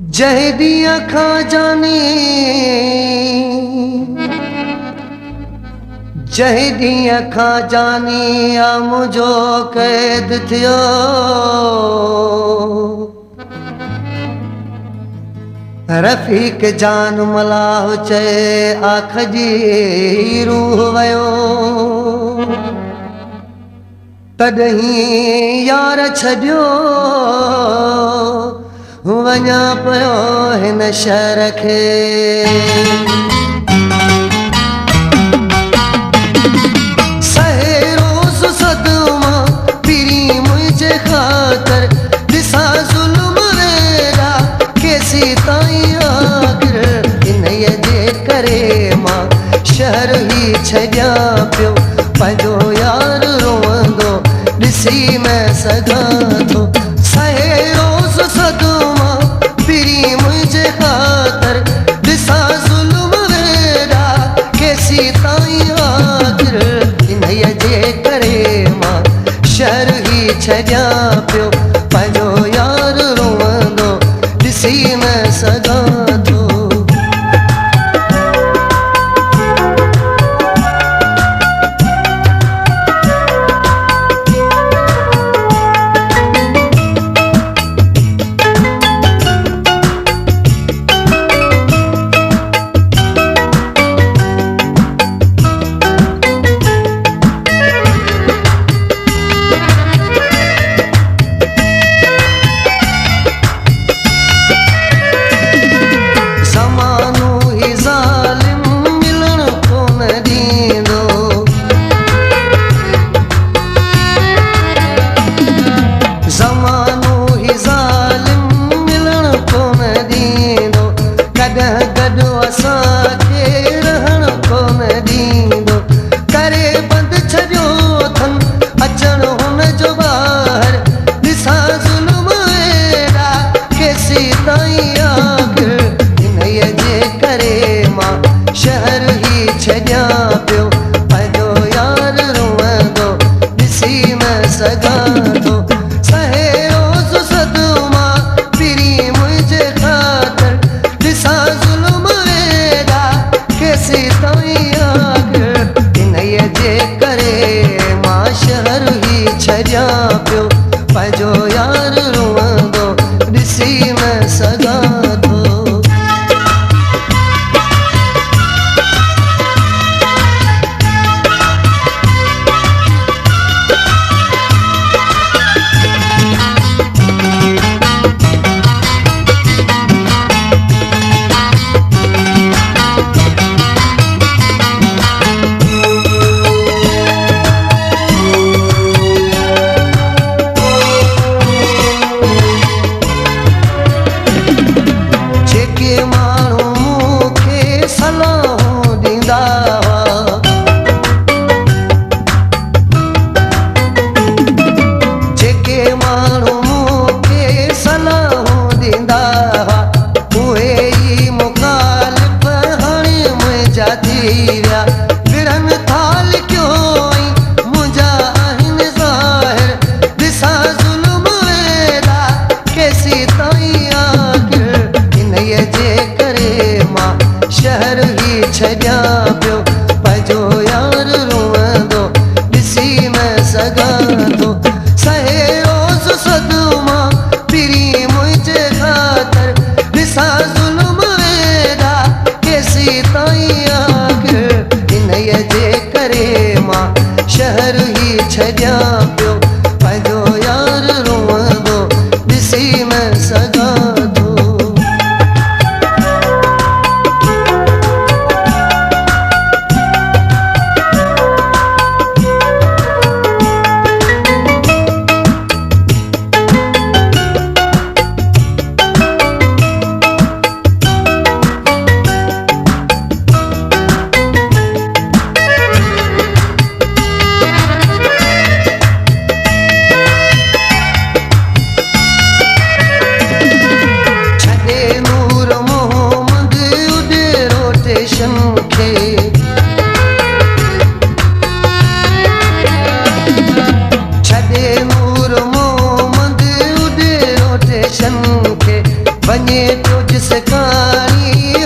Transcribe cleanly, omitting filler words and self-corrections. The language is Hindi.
जह दिया खा जाने जह दिया खा जाने आ मुझो कैद थियो रफ़ीक जान मलाह चे आख जी रूह वयो तॾहिं यार छॾियो वञा पियो हिन शहर खे सहे रोज़ सदमा पिरी मुंहिंजे ख़ातिर ॾिसां ज़ुल्म वेरा केसी ताईं आख़िर इन्हीअ जे करे मां शहर ई छॾियां पियो पंहिंजो यार रोअंदो ॾिसी न सघां थो सहे रोज़ सदमा पिरी मुंहिंजे ख़ातिर ॾिसां ज़ुल्म वेरा केसी ताईं आख़िर इन्हीअ जे करे मां शहर ई छॾियां पियो पंहिंजो यार रोअंदो ॾिसी न सघां थो पंहिंजो यार रोअंदो ॾिसी न सघां थो छॾियां पियो पंहिंजो यार रोअंदो ॾिसी न सघां थो सहे रोज़ सदमा पिरी मुंहिंजे ख़ातिर ॾिसां ज़ुल्म वेरा केसी ताईं आख़िर इन्हीअ जे करे मां शहर ई छॾियां पियो पंहिंजो यार रोअंदो ॾिसी न सघां थो वञे थो जिस काणी